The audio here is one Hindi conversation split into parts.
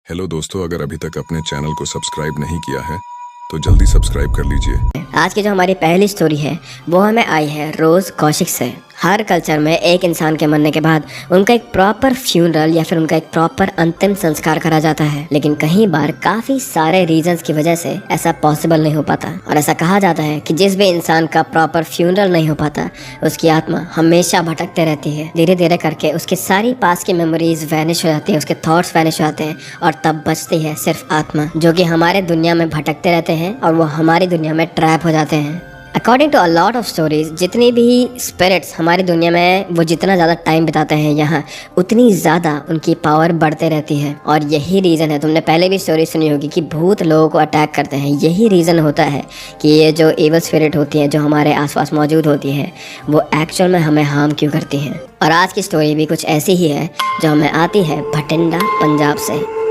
हेलो दोस्तों, अगर अभी तक अपने चैनल को सब्सक्राइब नहीं किया है तो जल्दी सब्सक्राइब कर लीजिए। आज की जो हमारी पहली स्टोरी है वो हमें आई है रोज़ कौशिक से। हर कल्चर में एक इंसान के मरने के बाद उनका एक प्रॉपर फ्यूनरल या फिर उनका एक प्रॉपर अंतिम संस्कार करा जाता है, लेकिन कई बार काफ़ी सारे रीजंस की वजह से ऐसा पॉसिबल नहीं हो पाता। और ऐसा कहा जाता है कि जिस भी इंसान का प्रॉपर फ्यूनरल नहीं हो पाता उसकी आत्मा हमेशा भटकते रहती है। धीरे धीरे करके उसकी सारी पास की मेमोरीज वैनिश हो जाती है, उसके थॉट्स वैनिश हो जाते हैं और तब बचती है सिर्फ आत्मा, जो कि हमारे दुनिया में भटकते रहते हैं और वो हमारी दुनिया में ट्रैप हो जाते हैं। According to a lot of stories, जितनी भी स्पिरिट्स हमारी दुनिया में वो जितना ज़्यादा टाइम बिताते हैं यहाँ, उतनी ज़्यादा उनकी पावर बढ़ते रहती है। और यही रीज़न है, तुमने पहले भी स्टोरी सुनी होगी कि भूत लोगों को अटैक करते हैं। यही रीज़न होता है कि ये जो एवल स्पिरिट होती हैं जो हमारे आसपास मौजूद होती है वो एक्चुअल में हमें हार्म क्यों करती हैं। और आज की स्टोरी भी कुछ ऐसी ही है जो हमें आती है भटिंडा, पंजाब से।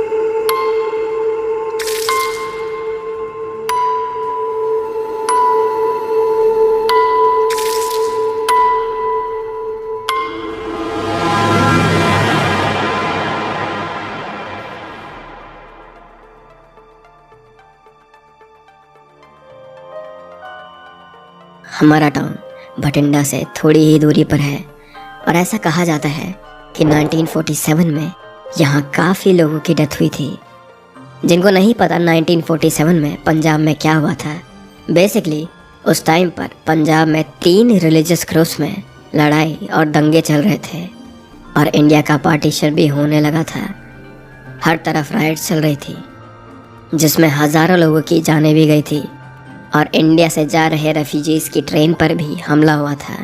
हमारा टाउन भटिंडा से थोड़ी ही दूरी पर है और ऐसा कहा जाता है कि 1947 में यहाँ काफ़ी लोगों की डेथ हुई थी। जिनको नहीं पता 1947 में पंजाब में क्या हुआ था, बेसिकली उस टाइम पर पंजाब में 3 रिलीजियस ग्रुप्स में लड़ाई और दंगे चल रहे थे और इंडिया का पार्टीशन भी होने लगा था। हर तरफ राइट्स चल रही थी जिसमें हज़ारों लोगों की जानें भी गई थी और इंडिया से जा रहे रेफ्यूजीज की ट्रेन पर भी हमला हुआ था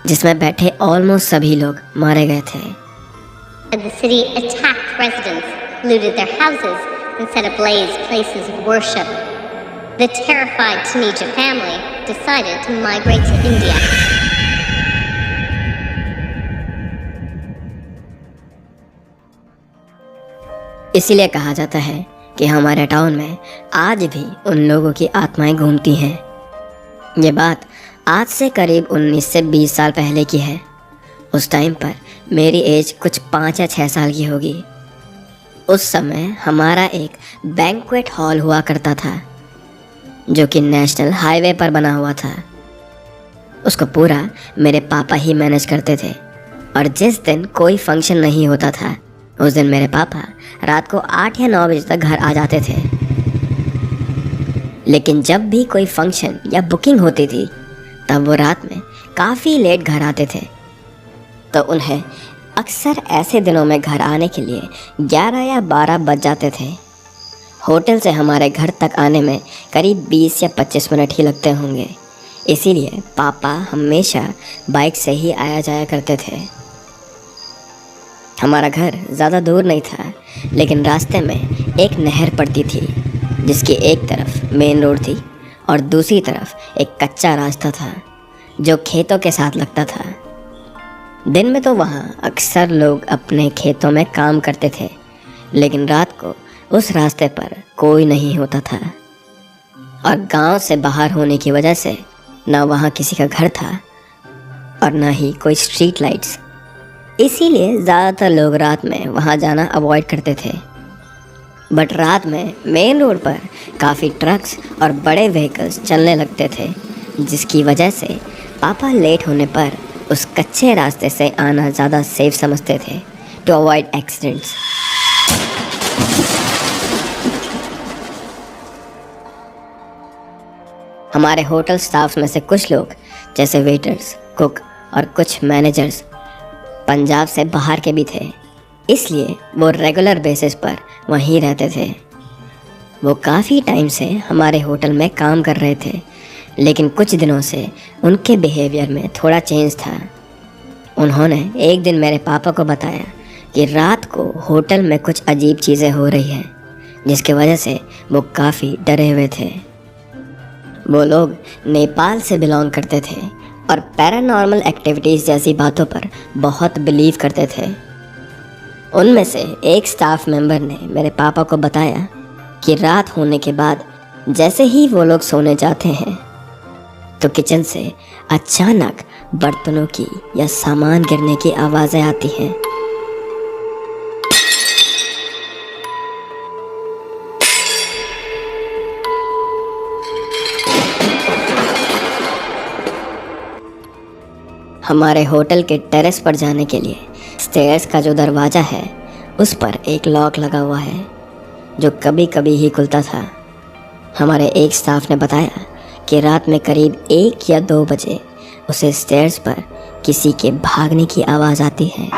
जिसमें बैठे ऑलमोस्ट सभी लोग मारे गए थे। The city attacked residents, looted their houses, and set ablaze places of worship. The terrified Taneja family decided to migrate to India. इसीलिए कहा जाता है कि हमारे टाउन में आज भी उन लोगों की आत्माएं घूमती हैं। ये बात आज से करीब 19 से 20 साल पहले की है। उस टाइम पर मेरी एज कुछ 5 या 6 साल की होगी। उस समय हमारा एक बैंक्वेट हॉल हुआ करता था जो कि नेशनल हाईवे पर बना हुआ था। उसको पूरा मेरे पापा ही मैनेज करते थे और जिस दिन कोई फंक्शन नहीं होता था उस दिन मेरे पापा रात को 8 या 9 बजे तक घर आ जाते थे। लेकिन जब भी कोई फंक्शन या बुकिंग होती थी तब वो रात में काफ़ी लेट घर आते थे, तो उन्हें अक्सर ऐसे दिनों में घर आने के लिए 11 या 12 बज जाते थे। होटल से हमारे घर तक आने में करीब 20 या 25 मिनट ही लगते होंगे। इसीलिए पापा हमेशा बाइक से ही आया जाया करते थे। हमारा घर ज़्यादा दूर नहीं था, लेकिन रास्ते में एक नहर पड़ती थी जिसकी एक तरफ मेन रोड थी और दूसरी तरफ एक कच्चा रास्ता था जो खेतों के साथ लगता था। दिन में तो वहाँ अक्सर लोग अपने खेतों में काम करते थे, लेकिन रात को उस रास्ते पर कोई नहीं होता था और गांव से बाहर होने की वजह से ना वहाँ किसी का घर था और ना ही कोई स्ट्रीट लाइट्स। इसीलिए ज़्यादातर लोग रात में वहाँ जाना अवॉइड करते थे। बट रात में मेन रोड पर काफ़ी ट्रक्स और बड़े व्हीकल्स चलने लगते थे, जिसकी वजह से पापा लेट होने पर उस कच्चे रास्ते से आना ज़्यादा सेफ समझते थे टू अवॉइड एक्सीडेंट्स। हमारे होटल स्टाफ में से कुछ लोग जैसे वेटर्स, कुक और कुछ मैनेजर्स पंजाब से बाहर के भी थे, इसलिए वो रेगुलर बेसिस पर वहीं रहते थे। वो काफ़ी टाइम से हमारे होटल में काम कर रहे थे, लेकिन कुछ दिनों से उनके बिहेवियर में थोड़ा चेंज था। उन्होंने एक दिन मेरे पापा को बताया कि रात को होटल में कुछ अजीब चीज़ें हो रही हैं, जिसकी वजह से वो काफ़ी डरे हुए थे। वो लोग नेपाल से बिलोंग करते थे और पैरानॉर्मल एक्टिविटीज़ जैसी बातों पर बहुत बिलीव करते थे। उनमें से एक स्टाफ मेंबर ने मेरे पापा को बताया कि रात होने के बाद जैसे ही वो लोग सोने जाते हैं तो किचन से अचानक बर्तनों की या सामान गिरने की आवाज़ें आती हैं। हमारे होटल के टेरेस पर जाने के लिए स्टेयर्स का जो दरवाज़ा है उस पर एक लॉक लगा हुआ है जो कभी कभी ही खुलता था। हमारे एक स्टाफ ने बताया कि रात में करीब 1 या 2 बजे उसे स्टेयर्स पर किसी के भागने की आवाज़ आती है।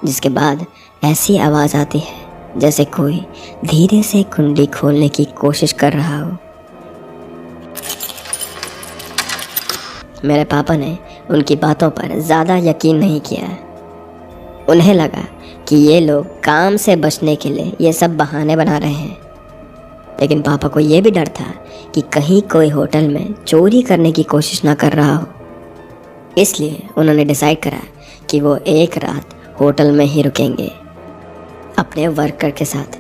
जिसके बाद ऐसी आवाज़ आती है जैसे कोई धीरे से कुंडली खोलने की कोशिश कर रहा हो। मेरे पापा ने उनकी बातों पर ज़्यादा यकीन नहीं किया। उन्हें लगा कि ये लोग काम से बचने के लिए ये सब बहाने बना रहे हैं, लेकिन पापा को ये भी डर था कि कहीं कोई होटल में चोरी करने की कोशिश ना कर रहा हो। इसलिए उन्होंने डिसाइड करा कि वो एक रात होटल में ही रुकेंगे अपने वर्कर के साथ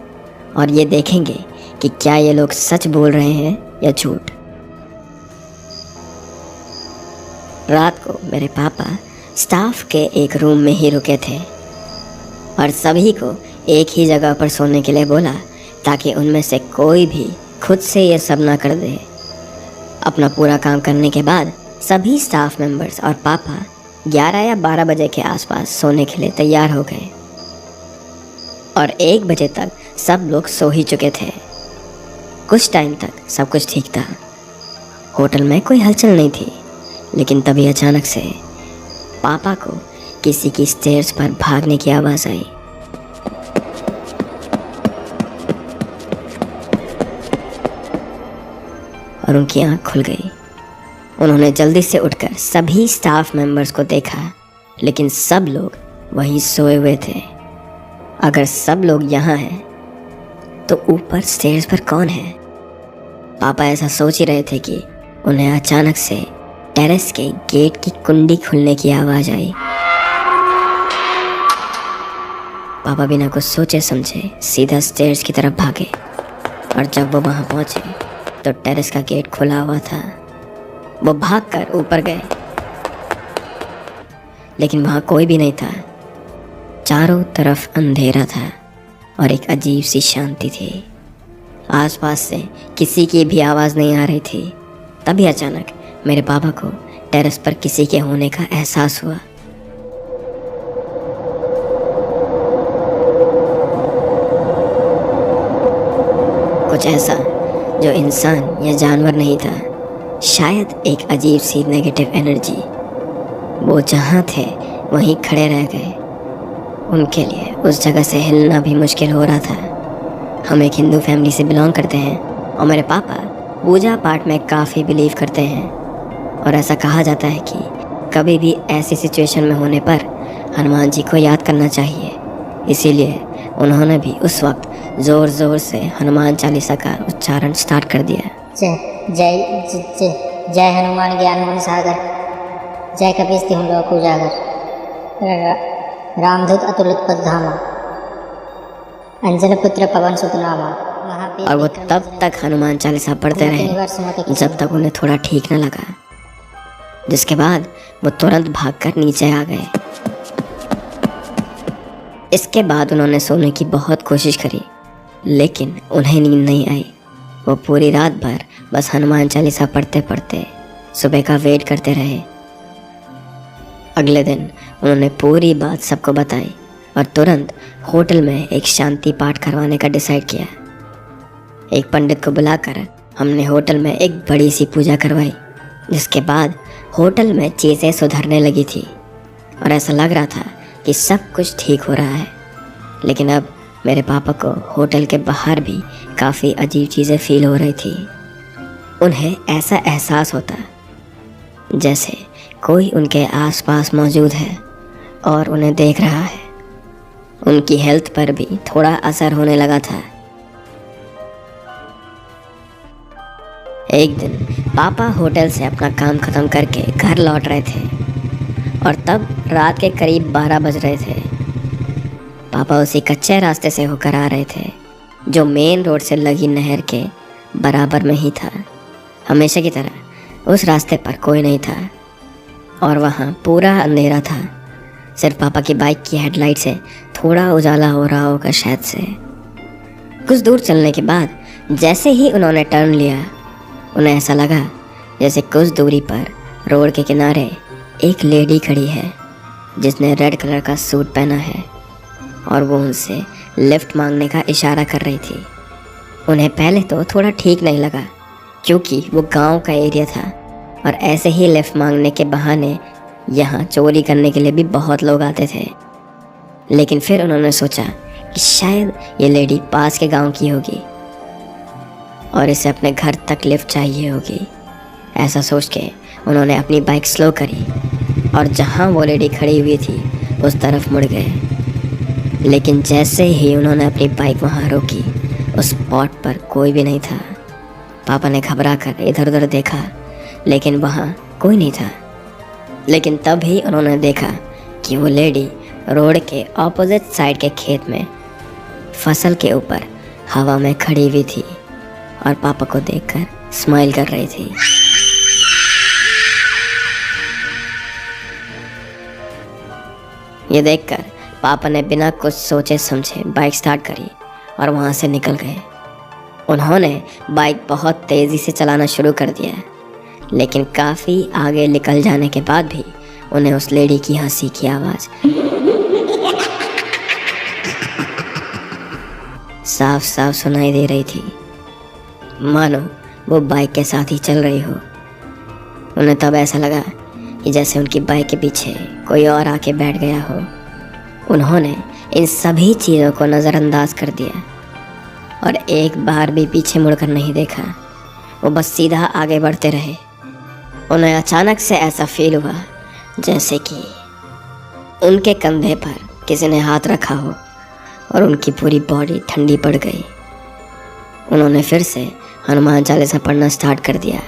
और ये देखेंगे कि क्या ये लोग सच बोल रहे हैं या झूठ। रात को मेरे पापा स्टाफ के एक रूम में ही रुके थे और सभी को एक ही जगह पर सोने के लिए बोला ताकि उनमें से कोई भी खुद से ये सब ना कर दे। अपना पूरा काम करने के बाद सभी स्टाफ मेंबर्स और पापा 11 या 12 बजे के आसपास सोने के लिए तैयार हो गए और 1 बजे तक सब लोग सो ही चुके थे। कुछ टाइम तक सब कुछ ठीक था, होटल में कोई हलचल नहीं थी, लेकिन तभी अचानक से पापा को किसी की स्टेयर्स पर भागने की आवाज़ आई। और उनकी आंख खुल गई। उन्होंने जल्दी से उठकर सभी स्टाफ मेंबर्स को देखा, लेकिन सब लोग वहीं सोए हुए थे। अगर सब लोग यहाँ हैं तो ऊपर स्टेयर्स पर कौन है? पापा ऐसा सोच ही रहे थे कि उन्हें अचानक से टेरेस के गेट की कुंडी खुलने की आवाज़ आई। पापा बिना कुछ सोचे समझे सीधा स्टेयर्स की तरफ भागे और जब वो वहाँ पहुँचे तो टेरेस का गेट खुला हुआ था। वो भागकर ऊपर गए, लेकिन वहाँ कोई भी नहीं था। चारों तरफ अंधेरा था और एक अजीब सी शांति थी। आसपास से किसी की भी आवाज़ नहीं आ रही थी। तभी अचानक मेरे पापा को टेरेस पर किसी के होने का एहसास हुआ। कुछ ऐसा जो इंसान या जानवर नहीं था, शायद एक अजीब सी नेगेटिव एनर्जी। वो जहाँ थे वहीं खड़े रह गए। उनके लिए उस जगह से हिलना भी मुश्किल हो रहा था। हम एक हिंदू फैमिली से बिलोंग करते हैं और मेरे पापा पूजा पाठ में काफ़ी बिलीव करते हैं और ऐसा कहा जाता है कि कभी भी ऐसी सिचुएशन में होने पर हनुमान जी को याद करना चाहिए। इसीलिए उन्होंने भी उस वक्त ज़ोर ज़ोर से हनुमान चालीसा का उच्चारण स्टार्ट कर दिया। जय हनुमान ज्ञान गुण सागर, जय कपीस तिहुँ लोक उजागर, रामदूत अतुलित पद धामा, अंजन पुत्र पवन सुत नामा। और वो तब तक हनुमान चालीसा पढ़ते रहे जब तक उन्हें थोड़ा ठीक न लगा, जिसके बाद वो तुरंत भागकर नीचे आ गए। इसके बाद उन्होंने सोने की बहुत कोशिश करी, लेकिन उन्हें नींद नहीं आई। वो पूरी रात भर बस हनुमान चालीसा पढ़ते पढ़ते सुबह का वेट करते रहे। अगले दिन उन्होंने पूरी बात सबको बताई और तुरंत होटल में एक शांति पाठ करवाने का डिसाइड किया। एक पंडित को बुलाकर हमने होटल में एक बड़ी सी पूजा करवाई, जिसके बाद होटल में चीज़ें सुधरने लगी थी और ऐसा लग रहा था कि सब कुछ ठीक हो रहा है। लेकिन अब मेरे पापा को होटल के बाहर भी काफ़ी अजीब चीज़ें फील हो रही थी। उन्हें ऐसा एहसास होता जैसे कोई उनके आसपास मौजूद है और उन्हें देख रहा है। उनकी हेल्थ पर भी थोड़ा असर होने लगा था। एक दिन पापा होटल से अपना काम ख़त्म करके घर लौट रहे थे और तब रात के करीब 12 बज रहे थे। पापा उसी कच्चे रास्ते से होकर आ रहे थे जो मेन रोड से लगी नहर के बराबर में ही था। हमेशा की तरह उस रास्ते पर कोई नहीं था और वहाँ पूरा अंधेरा था। सिर्फ पापा की बाइक की हेडलाइट से थोड़ा उजाला हो रहा होगा शायद से। कुछ दूर चलने के बाद जैसे ही उन्होंने टर्न लिया, उन्हें ऐसा लगा जैसे कुछ दूरी पर रोड के किनारे एक लेडी खड़ी है जिसने रेड कलर का सूट पहना है और वो उनसे लिफ्ट मांगने का इशारा कर रही थी। उन्हें पहले तो थोड़ा ठीक नहीं लगा क्योंकि वो गांव का एरिया था और ऐसे ही लिफ्ट मांगने के बहाने यहाँ चोरी करने के लिए भी बहुत लोग आते थे। लेकिन फिर उन्होंने सोचा कि शायद ये लेडी पास के गांव की होगी और इसे अपने घर तक लिफ्ट चाहिए होगी। ऐसा सोच के उन्होंने अपनी बाइक स्लो करी और जहाँ वो लेडी खड़ी हुई थी उस तरफ मुड़ गए। लेकिन जैसे ही उन्होंने अपनी बाइक वहाँ रोकी, उस स्पॉट पर कोई भी नहीं था। पापा ने घबरा कर इधर उधर देखा लेकिन वहाँ कोई नहीं था। लेकिन तब ही उन्होंने देखा कि वो लेडी रोड के ऑपोजिट साइड के खेत में फसल के ऊपर हवा में खड़ी हुई थी और पापा को देखकर स्माइल कर रही थी। ये देखकर पापा ने बिना कुछ सोचे समझे बाइक स्टार्ट करी और वहाँ से निकल गए। उन्होंने बाइक बहुत तेज़ी से चलाना शुरू कर दिया, लेकिन काफ़ी आगे निकल जाने के बाद भी उन्हें उस लेडी की हंसी की आवाज़ साफ साफ सुनाई दे रही थी, मानो वो बाइक के साथ ही चल रही हो। उन्हें तब ऐसा लगा कि जैसे उनकी बाइक के पीछे कोई और आके बैठ गया हो। उन्होंने इन सभी चीज़ों को नज़रअंदाज कर दिया और एक बार भी पीछे मुड़कर नहीं देखा। वो बस सीधा आगे बढ़ते रहे। उन्हें अचानक से ऐसा फील हुआ जैसे कि उनके कंधे पर किसी ने हाथ रखा हो और उनकी पूरी बॉडी ठंडी पड़ गई। उन्होंने फिर से हनुमान चालीसा पढ़ना स्टार्ट कर दिया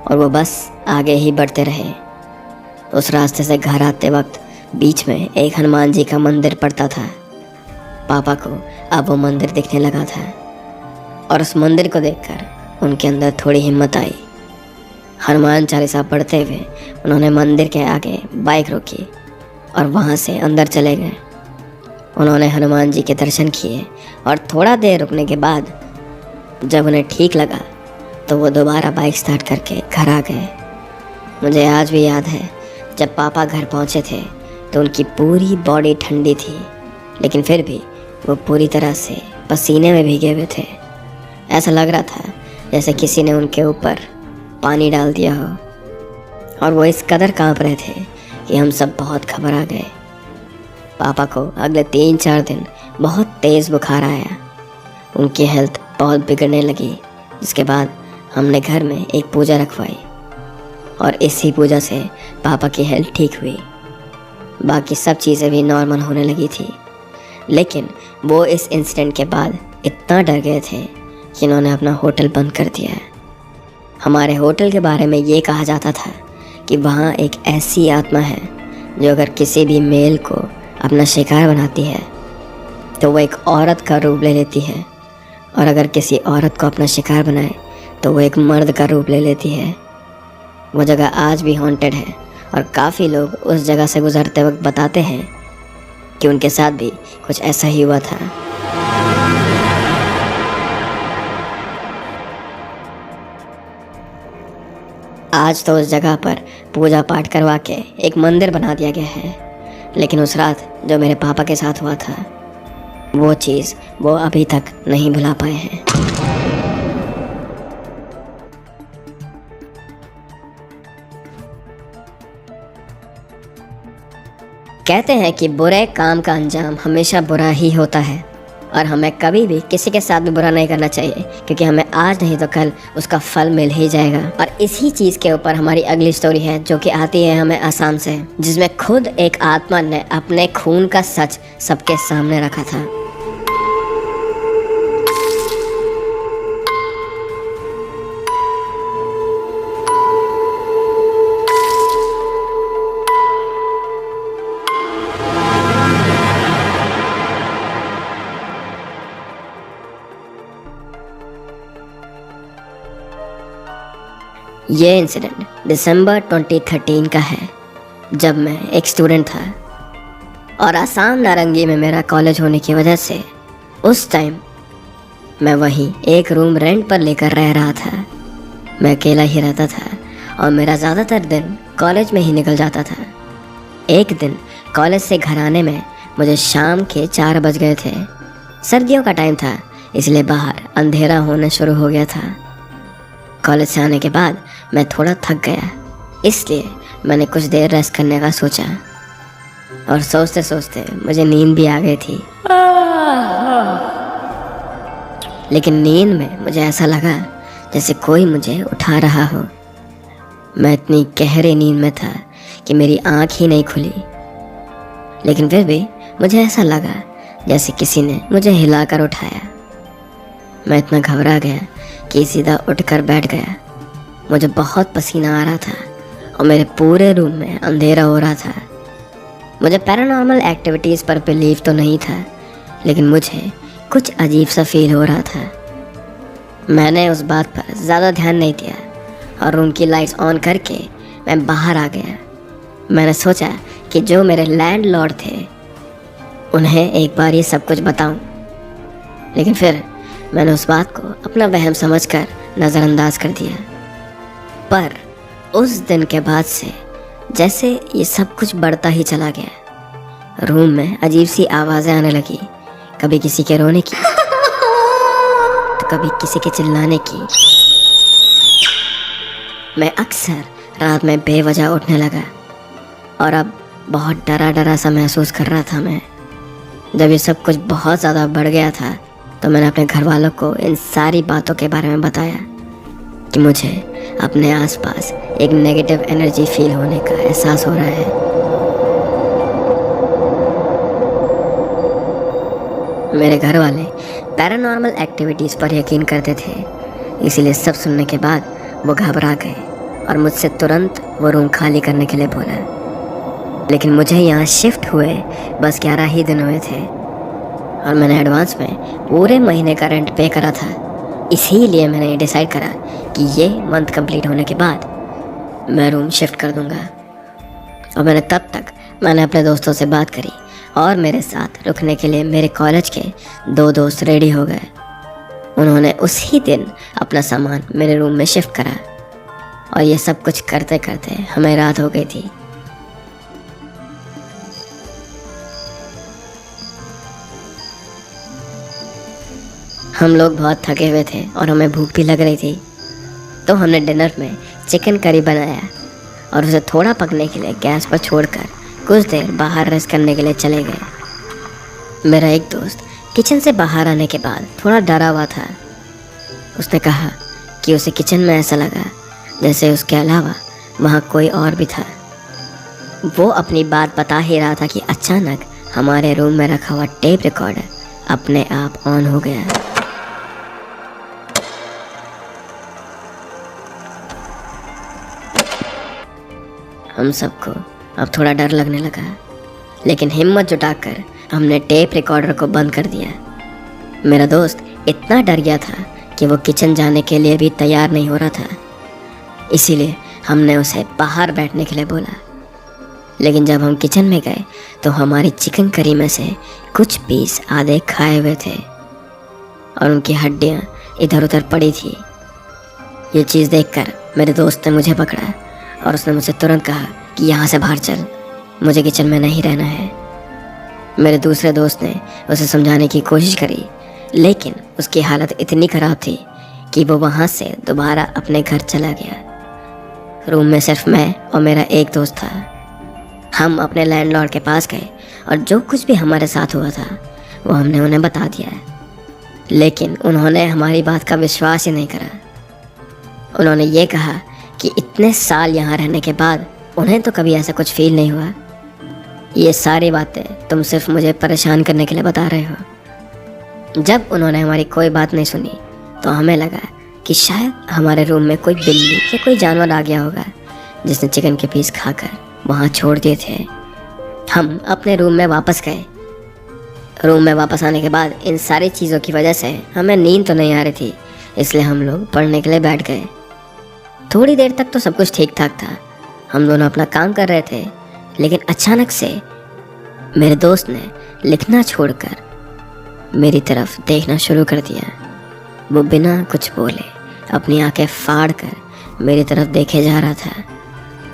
और वो बस आगे ही बढ़ते रहे। उस रास्ते से घर आते वक्त बीच में एक हनुमान जी का मंदिर पड़ता था। पापा को अब वो मंदिर दिखने लगा था और उस मंदिर को देखकर उनके अंदर थोड़ी हिम्मत आई। हनुमान चालीसा पढ़ते हुए उन्होंने मंदिर के आगे बाइक रोकी और वहाँ से अंदर चले गए। उन्होंने हनुमान जी के दर्शन किए और थोड़ा देर रुकने के बाद जब उन्हें ठीक लगा तो वो दोबारा बाइक स्टार्ट करके घर आ गए। मुझे आज भी याद है जब पापा घर पहुँचे थे तो उनकी पूरी बॉडी ठंडी थी, लेकिन फिर भी वो पूरी तरह से पसीने में भीगे हुए थे। ऐसा लग रहा था जैसे किसी ने उनके ऊपर पानी डाल दिया हो और वो इस कदर कांप रहे थे कि हम सब बहुत घबरा गए। पापा को अगले 3-4 दिन बहुत तेज़ बुखार आया। उनकी हेल्थ बहुत बिगड़ने लगी, जिसके बाद हमने घर में एक पूजा रखवाई और इसी पूजा से पापा की हेल्थ ठीक हुई। बाकी सब चीज़ें भी नॉर्मल होने लगी थी, लेकिन वो इस इंसिडेंट के बाद इतना डर गए थे कि इन्होंने अपना होटल बंद कर दिया। हमारे होटल के बारे में ये कहा जाता था कि वहाँ एक ऐसी आत्मा है जो अगर किसी भी मेल को अपना शिकार बनाती है तो वो एक औरत का रूप ले लेती है, और अगर किसी औरत को अपना शिकार बनाए तो वो एक मर्द का रूप ले लेती है। वो जगह आज भी हॉन्टेड है और काफ़ी लोग उस जगह से गुजरते वक्त बताते हैं कि उनके साथ भी कुछ ऐसा ही हुआ था। आज तो उस जगह पर पूजा पाठ करवा के एक मंदिर बना दिया गया है, लेकिन उस रात जो मेरे पापा के साथ हुआ था वो चीज़ वो अभी तक नहीं भुला पाए हैं। कहते हैं कि बुरे काम का अंजाम हमेशा बुरा ही होता है और हमें कभी भी किसी के साथ भी बुरा नहीं करना चाहिए, क्योंकि हमें आज नहीं तो कल उसका फल मिल ही जाएगा। और इसी चीज़ के ऊपर हमारी अगली स्टोरी है जो कि आती है हमें आसाम से, जिसमें खुद एक आत्मा ने अपने खून का सच सबके सामने रखा था। ये इंसिडेंट दिसंबर 2013 का है, जब मैं एक स्टूडेंट था और आसाम नारंगी में मेरा कॉलेज होने की वजह से उस टाइम मैं वहीं एक रूम रेंट पर लेकर रह रहा था। मैं अकेला ही रहता था और मेरा ज़्यादातर दिन कॉलेज में ही निकल जाता था। एक दिन कॉलेज से घर आने में मुझे शाम के 4 बज गए थे। सर्दियों का टाइम था, इसलिए बाहर अंधेरा होने शुरू हो गया था। कॉलेज से आने के बाद मैं थोड़ा थक गया, इसलिए मैंने कुछ देर रेस्ट करने का सोचा और सोचते सोचते मुझे नींद भी आ गई थी। लेकिन नींद में मुझे ऐसा लगा जैसे कोई मुझे उठा रहा हो। मैं इतनी गहरी नींद में था कि मेरी आँख ही नहीं खुली, लेकिन फिर भी मुझे ऐसा लगा जैसे किसी ने मुझे हिलाकर उठाया। मैं इतना घबरा गया कि सीधा उठकर बैठ गया। मुझे बहुत पसीना आ रहा था और मेरे पूरे रूम में अंधेरा हो रहा था। मुझे पैरानॉर्मल एक्टिविटीज़ पर बिलीव तो नहीं था, लेकिन मुझे कुछ अजीब सा फील हो रहा था। मैंने उस बात पर ज़्यादा ध्यान नहीं दिया और रूम की लाइट्स ऑन करके मैं बाहर आ गया। मैंने सोचा कि जो मेरे लैंडलॉर्ड थे उन्हें एक बार ये सब कुछ बताऊं, लेकिन फिर मैंने उस बात को अपना वहम समझकर नज़रअंदाज कर दिया। पर उस दिन के बाद से जैसे ये सब कुछ बढ़ता ही चला गया। रूम में अजीब सी आवाज़ें आने लगी, कभी किसी के रोने की तो कभी किसी के चिल्लाने की। मैं अक्सर रात में बेवजह उठने लगा और अब बहुत डरा डरा सा महसूस कर रहा था मैं। जब ये सब कुछ बहुत ज़्यादा बढ़ गया था तो मैंने अपने घर वालों को इन सारी बातों के बारे में बताया कि मुझे अपने आसपास एक नेगेटिव एनर्जी फील होने का एहसास हो रहा है। मेरे घर वाले पैरानॉर्मल एक्टिविटीज़ पर यकीन करते थे, इसीलिए सब सुनने के बाद वो घबरा गए और मुझसे तुरंत वो रूम खाली करने के लिए बोला। लेकिन मुझे यहाँ शिफ्ट हुए बस 11 ही दिन हुए थे और मैंने एडवांस में पूरे महीने का रेंट पे करा था। इसीलिए मैंने डिसाइड करा कि ये मंथ कंप्लीट होने के बाद मैं रूम शिफ्ट कर दूंगा। और मैंने अपने दोस्तों से बात करी और मेरे साथ रुकने के लिए मेरे कॉलेज के 2 दोस्त रेडी हो गए। उन्होंने उसी दिन अपना सामान मेरे रूम में शिफ्ट करा और ये सब कुछ करते करते हमें रात हो गई थी। हम लोग बहुत थके हुए थे और हमें भूख भी लग रही थी, तो हमने डिनर में चिकन करी बनाया और उसे थोड़ा पकने के लिए गैस पर छोड़कर कुछ देर बाहर रेस्ट करने के लिए चले गए। मेरा एक दोस्त किचन से बाहर आने के बाद थोड़ा डरा हुआ था। उसने कहा कि उसे किचन में ऐसा लगा जैसे उसके अलावा वहाँ कोई और भी था। वो अपनी बात बता ही रहा था कि अचानक हमारे रूम में रखा हुआ टेप रिकॉर्डर अपने आप ऑन हो गया। हम सबको अब थोड़ा डर लगने लगा, लेकिन हिम्मत जुटाकर हमने टेप रिकॉर्डर को बंद कर दिया। मेरा दोस्त इतना डर गया था कि वो किचन जाने के लिए भी तैयार नहीं हो रहा था, इसीलिए हमने उसे बाहर बैठने के लिए बोला। लेकिन जब हम किचन में गए तो हमारी चिकन करी में से कुछ पीस आधे खाए हुए थे और उनकी हड्डियाँ इधर उधर पड़ी थी। ये चीज़ देखकर मेरे दोस्त ने मुझे पकड़ा और उसने मुझसे तुरंत कहा कि यहाँ से बाहर चल, मुझे किचन में नहीं रहना है। मेरे दूसरे दोस्त ने उसे समझाने की कोशिश करी, लेकिन उसकी हालत इतनी ख़राब थी कि वो वहाँ से दोबारा अपने घर चला गया। रूम में सिर्फ मैं और मेरा एक दोस्त था। हम अपने लैंडलॉर्ड के पास गए और जो कुछ भी हमारे साथ हुआ था वो हमने उन्हें बता दिया, लेकिन उन्होंने हमारी बात का विश्वास ही नहीं करा। उन्होंने ये कहा कि इतने साल यहाँ रहने के बाद उन्हें तो कभी ऐसा कुछ फील नहीं हुआ। ये सारी बातें तुम सिर्फ मुझे परेशान करने के लिए बता रहे हो। जब उन्होंने हमारी कोई बात नहीं सुनी तो हमें लगा कि शायद हमारे रूम में कोई बिल्ली या कोई जानवर आ गया होगा जिसने चिकन के पीस खाकर वहाँ छोड़ दिए थे। हम अपने रूम में वापस गए। रूम में वापस आने के बाद इन सारी चीज़ों की वजह से हमें नींद तो नहीं आ रही थी, इसलिए हम लोग पढ़ने के लिए बैठ गए। थोड़ी देर तक तो सब कुछ ठीक ठाक था, हम दोनों अपना काम कर रहे थे, लेकिन अचानक से मेरे दोस्त ने लिखना छोड़कर मेरी तरफ देखना शुरू कर दिया। वो बिना कुछ बोले अपनी आंखें फाड़ कर मेरी तरफ देखे जा रहा था।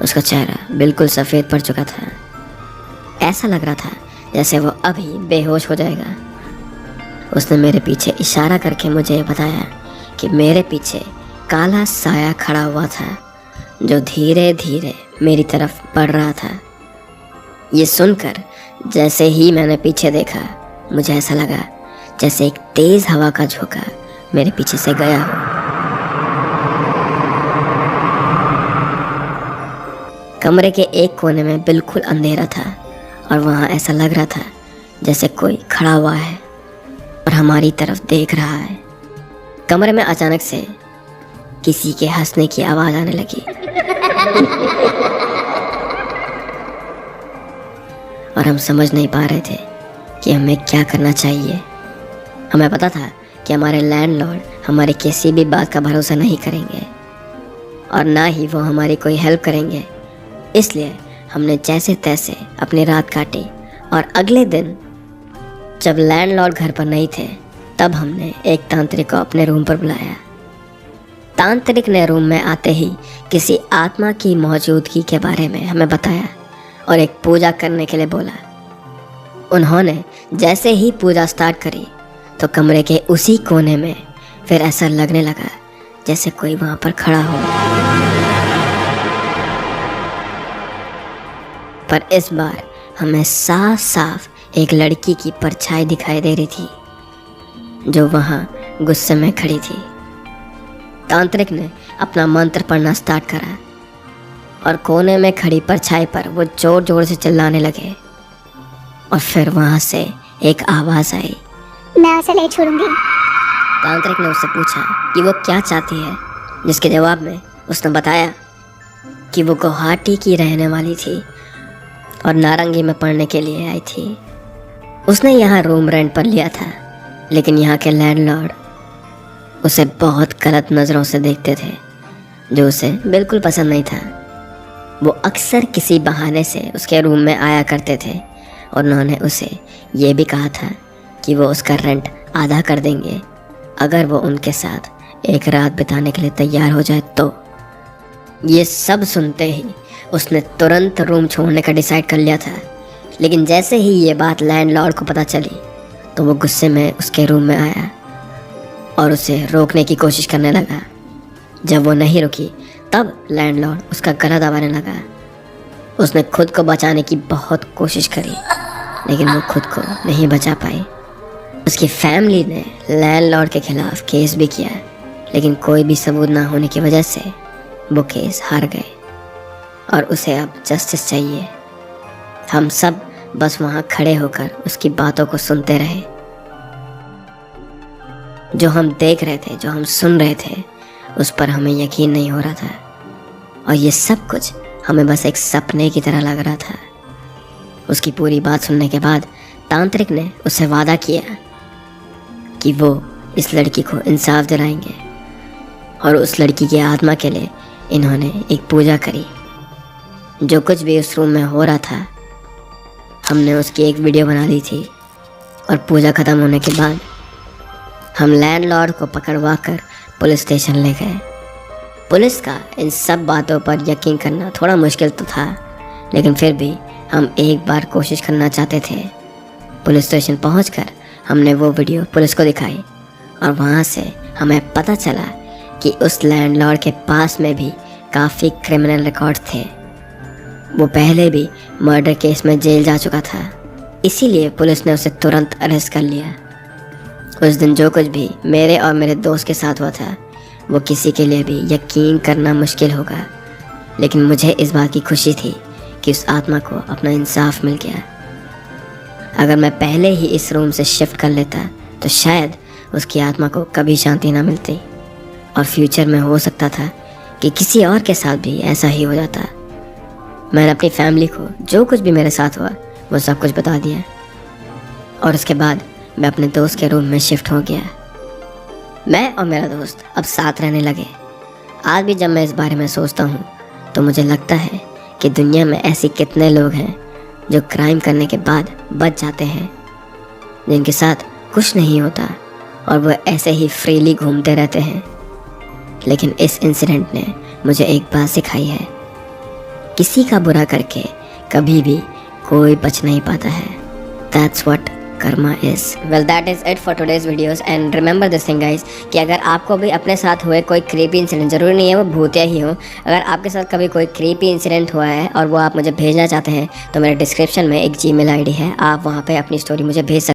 उसका चेहरा बिल्कुल सफ़ेद पड़ चुका था। ऐसा लग रहा था जैसे वो अभी बेहोश हो जाएगा। उसने मेरे पीछे इशारा करके मुझे बताया कि मेरे पीछे काला साया खड़ा हुआ था जो धीरे धीरे मेरी तरफ बढ़ रहा था। ये सुनकर जैसे ही मैंने पीछे देखा, मुझे ऐसा लगा जैसे एक तेज़ हवा का झोंका मेरे पीछे से गया हो। कमरे के एक कोने में बिल्कुल अंधेरा था और वहाँ ऐसा लग रहा था जैसे कोई खड़ा हुआ है और हमारी तरफ देख रहा है। कमरे में अचानक से किसी के हंसने की आवाज़ आने लगी और हम समझ नहीं पा रहे थे कि हमें क्या करना चाहिए। हमें पता था कि हमारे लैंडलॉर्ड हमारी किसी भी बात का भरोसा नहीं करेंगे और ना ही वो हमारी कोई हेल्प करेंगे। इसलिए हमने जैसे तैसे अपनी रात काटी और अगले दिन जब लैंडलॉर्ड घर पर नहीं थे तब हमने एक तांत्रिक को अपने रूम पर बुलाया। तांत्रिक ने रूम में आते ही किसी आत्मा की मौजूदगी के बारे में हमें बताया और एक पूजा करने के लिए बोला। उन्होंने जैसे ही पूजा स्टार्ट करी तो कमरे के उसी कोने में फिर ऐसा लगने लगा जैसे कोई वहाँ पर खड़ा हो, पर इस बार हमें साफ साफ एक लड़की की परछाई दिखाई दे रही थी जो वहाँ गुस्से में खड़ी थी। तांत्रिक ने अपना मंत्र पढ़ना स्टार्ट करा और कोने में खड़ी परछाई पर वो जोर जोर से चिल्लाने लगे और फिर वहाँ से एक आवाज़ आई, मैं उसे नहीं छोड़ूंगी। तांत्रिक ने उससे पूछा कि वो क्या चाहती है, जिसके जवाब में उसने बताया कि वो गुवाहाटी की रहने वाली थी और नारंगी में पढ़ने के लिए आई थी। उसने यहाँ रूम रेंट पर लिया था, लेकिन यहाँ के लैंडलॉर्ड उसे बहुत गलत नज़रों से देखते थे जो उसे बिल्कुल पसंद नहीं था। वो अक्सर किसी बहाने से उसके रूम में आया करते थे और उन्होंने उसे ये भी कहा था कि वो उसका रेंट आधा कर देंगे अगर वो उनके साथ एक रात बिताने के लिए तैयार हो जाए तो। ये सब सुनते ही उसने तुरंत रूम छोड़ने का डिसाइड कर लिया था, लेकिन जैसे ही ये बात लैंडलॉर्ड को पता चली तो वो गुस्से में उसके रूम में आया और उसे रोकने की कोशिश करने लगा। जब वो नहीं रुकी तब लैंडलॉर्ड उसका गला दबाने लगा। उसने खुद को बचाने की बहुत कोशिश करी, लेकिन वो खुद को नहीं बचा पाई। उसकी फैमिली ने लैंडलॉर्ड के खिलाफ केस भी किया, लेकिन कोई भी सबूत ना होने की वजह से वो केस हार गए और उसे अब जस्टिस चाहिए। हम सब बस वहाँ खड़े होकर उसकी बातों को सुनते रहे। जो हम देख रहे थे, जो हम सुन रहे थे, उस पर हमें यकीन नहीं हो रहा था और ये सब कुछ हमें बस एक सपने की तरह लग रहा था। उसकी पूरी बात सुनने के बाद तांत्रिक ने उससे वादा किया कि वो इस लड़की को इंसाफ दिलाएंगे और उस लड़की की आत्मा के लिए इन्होंने एक पूजा करी। जो कुछ भी उस रूम में हो रहा था हमने उसकी एक वीडियो बना ली थी और पूजा ख़त्म होने के बाद हम लैंडलॉर्ड को पकड़वा कर पुलिस स्टेशन ले गए। पुलिस का इन सब बातों पर यकीन करना थोड़ा मुश्किल तो था, लेकिन फिर भी हम एक बार कोशिश करना चाहते थे। पुलिस स्टेशन पहुंचकर हमने वो वीडियो पुलिस को दिखाई और वहाँ से हमें पता चला कि उस लैंडलॉर्ड के पास में भी काफ़ी क्रिमिनल रिकॉर्ड थे। वो पहले भी मर्डर केस में जेल जा चुका था, इसीलिए पुलिस ने उसे तुरंत अरेस्ट कर लिया। उस दिन जो कुछ भी मेरे और मेरे दोस्त के साथ हुआ था वो किसी के लिए भी यकीन करना मुश्किल होगा, लेकिन मुझे इस बात की खुशी थी कि उस आत्मा को अपना इंसाफ मिल गया। अगर मैं पहले ही इस रूम से शिफ्ट कर लेता तो शायद उसकी आत्मा को कभी शांति ना मिलती और फ्यूचर में हो सकता था कि किसी और के साथ भी ऐसा ही हो जाता। मैंने अपनी फैमिली को जो कुछ भी मेरे साथ हुआ वो सब कुछ बता दिया और उसके बाद मैं अपने दोस्त के रूम में शिफ्ट हो गया। मैं और मेरा दोस्त अब साथ रहने लगे। आज भी जब मैं इस बारे में सोचता हूँ तो मुझे लगता है कि दुनिया में ऐसे कितने लोग हैं जो क्राइम करने के बाद बच जाते हैं, जिनके साथ कुछ नहीं होता और वो ऐसे ही फ्रीली घूमते रहते हैं। लेकिन इस इंसिडेंट ने मुझे एक बात सिखाई है, किसी का बुरा करके कभी भी कोई बच नहीं पाता है। That's what karma is. Well, that is it for today's videos and remember this thing guys कि अगर आपको भी अपने साथ हुए कोई क्रीपी इंसिडेंट, ज़रूरी नहीं है वो भूतिया ही हो, अगर आपके साथ कभी कोई क्रीपी इंसिडेंट हुआ है और वो आप मुझे भेजना चाहते हैं तो मेरे डिस्क्रिप्शन में एक Gmail ID है, आप वहाँ पे अपनी स्टोरी मुझे भेज सकते हैं।